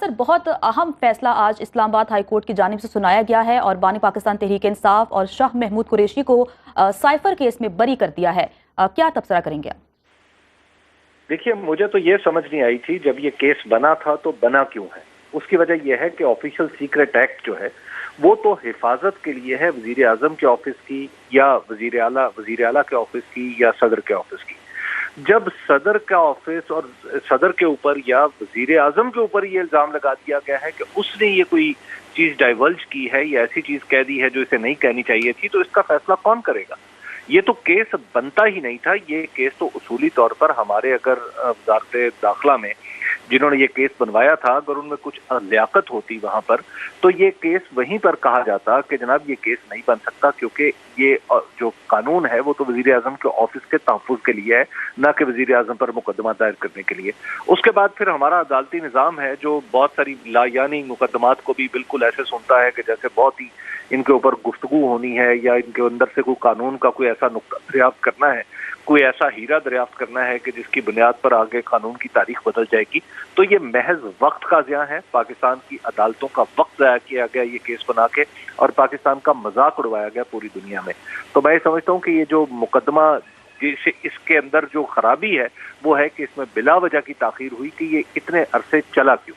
नासिर, बहुत अहम फैसला आज इस्लाम आबाद हाई कोर्ट की जानिब से सुनाया गया है और बानी पाकिस्तान तहरीक इंसाफ और शाह महमूद कुरैशी को साइफर केस में बरी कर दिया है। क्या तबसरा करेंगे आप? देखिए, मुझे तो ये समझ नहीं आई थी जब ये केस बना था तो बना क्यों है। उसकी वजह यह है कि ऑफिशियल सीक्रेट एक्ट जो है वो तो हिफाजत के लिए है वजीर आजम के ऑफिस की या वजीर आला के ऑफिस की या सदर के ऑफिस की। जब सदर का ऑफिस और सदर के ऊपर या वजीर आजम के ऊपर ये इल्जाम लगा दिया गया है कि उसने ये कोई चीज डाइवर्ज की है या ऐसी चीज कह दी है जो इसे नहीं कहनी चाहिए थी, तो इसका फैसला कौन करेगा? ये तो केस बनता ही नहीं था। ये केस तो उसूली तौर पर हमारे अगर वजारत दाखिला में जिन्होंने ये केस बनवाया था, अगर उनमें कुछ लियाकत होती वहां पर, तो ये केस वहीं पर कहा जाता कि जनाब ये केस नहीं बन सकता, क्योंकि ये जो कानून है वो तो वजीर आजम के ऑफिस के तहफ़्फ़ुज़ के लिए है, ना कि वजीर आजम पर मुकदमा दायर करने के लिए। उसके बाद फिर हमारा अदालती निज़ाम है जो बहुत सारी लायानी मुकदमात को भी बिल्कुल ऐसे सुनता है कि जैसे बहुत ही इनके ऊपर गुफ्तगू होनी है या इनके अंदर से कोई कानून का कोई ऐसा नुक्ता दरियाफ्त करना है, कोई ऐसा हीरा दरियाफ्त करना है कि जिसकी बुनियाद पर आगे कानून की तारीख बदल जाएगी। तो ये महज वक्त का ज़िया है। पाकिस्तान की अदालतों का वक्त ज़ाया किया गया ये केस बना के, और पाकिस्तान का मजाक उड़वाया गया पूरी दुनिया में। तो मैं समझता हूँ कि ये जो मुकदमा जिसे इसके अंदर जो खराबी है वो है कि इसमें बिला वजह की ताखीर हुई कि ये इतने अरसे चला क्यों।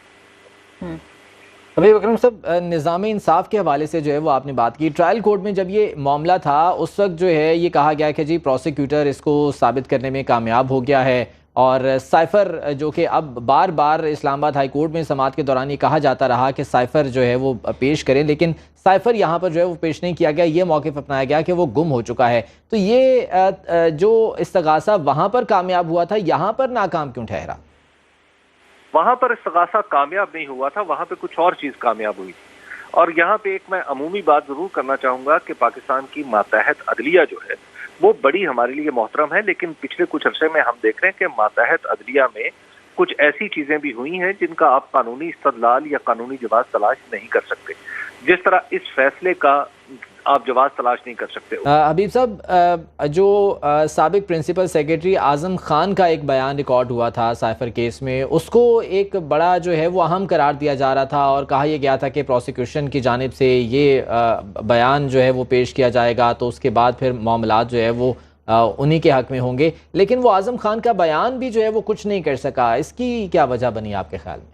अभी अकरम साहब, निज़ाम इंसाफ के हवाले से जो है वो आपने बात की, ट्रायल कोर्ट में जब ये मामला था उस वक्त जो है ये कहा गया कि जी प्रोसिक्यूटर इसको साबित करने में कामयाब हो गया है, और साइफर जो कि अब बार बार इस्लामाबाद हाई कोर्ट में समाअत के दौरान ये कहा जाता रहा कि साइफर जो है वो पेश करें, लेकिन साइफर यहाँ पर जो है वो पेश नहीं किया गया। ये मौक़िफ़ अपनाया गया कि वो गुम हो चुका है। तो ये जो इस्तगासा वहाँ पर कामयाब हुआ था, यहाँ पर नाकाम क्यों ठहरा? वहां पर इस्तगासा कामयाब नहीं हुआ था, वहां पे कुछ और चीज कामयाब हुई थी। और यहाँ पे एक मैं अमूमी बात जरूर करना चाहूंगा कि पाकिस्तान की मातहत अदलिया जो है वो बड़ी हमारे लिए मोहतरम है, लेकिन पिछले कुछ अरसे में हम देख रहे हैं कि मातहत अदलिया में कुछ ऐसी चीजें भी हुई हैं जिनका आप कानूनी इस्तदलाल या कानूनी जवाब तलाश नहीं कर सकते, जिस तरह इस फैसले का आप जवाब तलाश नहीं कर सकते। हबीब साहब, जो साबिक प्रिंसिपल सेक्रेटरी आज़म खान का एक बयान रिकॉर्ड हुआ था साइफर केस में, उसको एक बड़ा जो है वो अहम करार दिया जा रहा था और कहा यह गया था कि प्रोसिक्यूशन की जानिब से ये बयान जो है वो पेश किया जाएगा तो उसके बाद फिर मामलात जो है वो उन्हीं के हक में होंगे, लेकिन वो आज़म खान का बयान भी जो है वो कुछ नहीं कर सका। इसकी क्या वजह बनी आपके ख्याल में?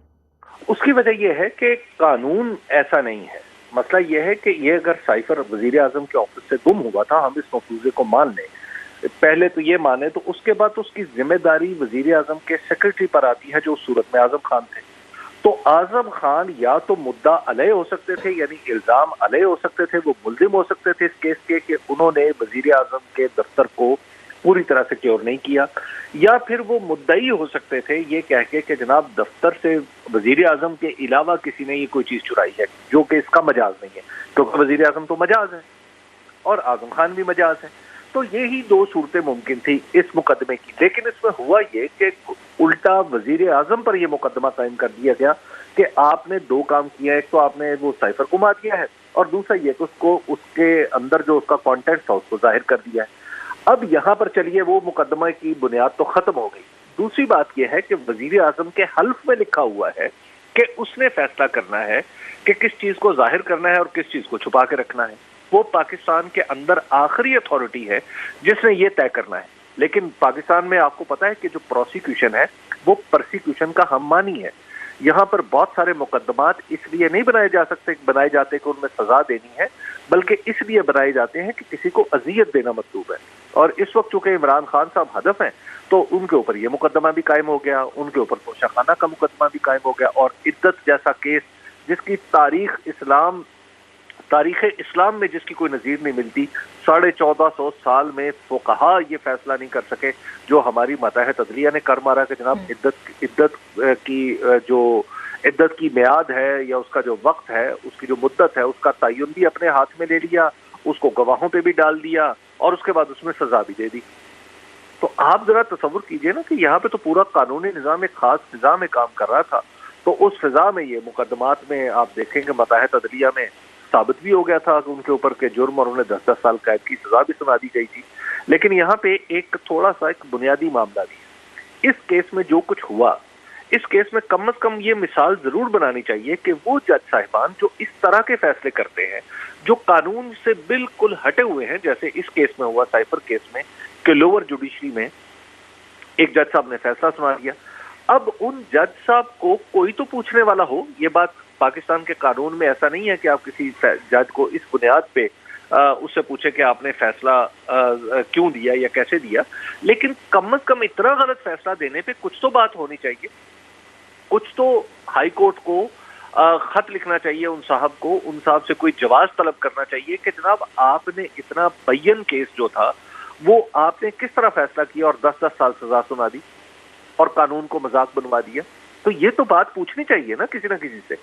उसकी वजह यह है कि कानून ऐसा नहीं है। मसला यह है कि ये अगर साइफर वजीर आजम के ऑफिस से गुम हुआ था, हम इस मफरूजे को मान लें, पहले तो ये माने, तो उसके बाद तो उसकी जिम्मेदारी वजीर आजम के सेक्रेटरी पर आती है जो उस सूरत में आजम खान थे। तो आजम खान या तो मुद्दा अलय हो सकते थे, यानी इल्जाम अलय हो सकते थे, वो मुल्जिम हो सकते थे इस केस के कि उन्होंने वजीर आजम के दफ्तर को पूरी तरह से क्योर नहीं किया, या फिर वो मुद्दई हो सकते थे ये कह के कि जनाब दफ्तर से वजीर आजम के अलावा किसी ने ये कोई चीज चुराई है, जो कि इसका मजाज नहीं है, क्योंकि वजीर आजम तो मजाज है और आजम खान भी मजाज है। तो यही दो सूरतें मुमकिन थी इस मुकदमे की। लेकिन इसमें हुआ ये कि उल्टा वजीर आजम पर यह मुकदमा कायम कर दिया गया कि आपने दो काम किया, एक तो आपने वो साइफर को मार दिया है और दूसरा ये कि उसको उसके अंदर जो उसका कॉन्टेंट था उसको जाहिर कर दिया है। अब यहाँ पर चलिए वो मुकदमा की बुनियाद तो खत्म हो गई। दूसरी बात यह है कि वजीर आजम के हल्फ में लिखा हुआ है कि उसने फैसला करना है कि किस चीज को जाहिर करना है और किस चीज को छुपा के रखना है। वो पाकिस्तान के अंदर आखिरी अथॉरिटी है जिसने ये तय करना है। लेकिन पाकिस्तान में आपको पता है कि जो प्रोसिक्यूशन है वो परसिक्यूशन का हम मानी है। यहाँ पर बहुत सारे मुकदमात इसलिए नहीं बनाए जाते कि उनमें सजा देनी है, बल्कि इसलिए बनाए जाते हैं कि किसी को अजियत देना मतलूब है। और इस वक्त चूंकि इमरान खान साहब हदफ हैं तो उनके ऊपर ये मुकदमा भी कायम हो गया, उनके ऊपर तोशाखाना का मुकदमा भी कायम हो गया, और इद्दत जैसा केस जिसकी तारीख इस्लाम में जिसकी कोई नज़ीर नहीं मिलती, 1450 साल में फुकहा ये फैसला नहीं कर सके जो हमारी मातहत अदलिया ने कर मारा कि जनाब इद्दत की मियाद है या उसका जो वक्त है, उसकी जो मुद्दत है, उसका तयन भी अपने हाथ में ले लिया, उसको गवाहों पे भी डाल दिया और उसके बाद उसमें सजा भी दे दी। तो आप जरा तसव्वुर कीजिए ना कि यहाँ पे तो पूरा कानूनी निज़ाम एक खास फिजा में काम कर रहा था, तो उस फिजा में ये मुकदमात में आप देखेंगे मातहत अदलिया में साबित भी हो गया था कि उनके ऊपर के जुर्म और उन्हें 10-10 साल कैद की सजा भी सुना दी गई थी। लेकिन यहाँ पे एक थोड़ा सा एक बुनियादी मामला भी है। इस केस में जो कुछ हुआ, اس کیس میں کم از کم یہ مثال ضرور بنانی چاہیے کہ وہ جج صاحبان جو اس طرح کے فیصلے کرتے ہیں جو قانون سے بالکل ہٹے ہوئے ہیں، جیسے اس کیس میں ہوا، سائفر کیس میں، کہ لوور جوڈیشری میں ایک جج صاحب نے فیصلہ سنا دیا، اب ان جج صاحب کو کوئی تو پوچھنے والا ہو۔ یہ بات پاکستان کے قانون میں ایسا نہیں ہے کہ آپ کسی جج کو اس بنیاد پہ اس سے پوچھے کہ آپ نے فیصلہ کیوں دیا یا کیسے دیا، لیکن کم از کم اتنا غلط فیصلہ دینے پہ کچھ تو بات ہونی چاہیے، کچھ تو ہائی کورٹ کو خط لکھنا چاہیے ان صاحب سے کوئی جواز طلب کرنا چاہیے کہ جناب آپ نے اتنا بین کیس جو تھا وہ آپ نے کس طرح فیصلہ کیا اور 10 سال سزا سنا دی اور قانون کو مذاق بنوا دیا۔ تو یہ تو بات پوچھنی چاہیے نا کسی نہ کسی سے۔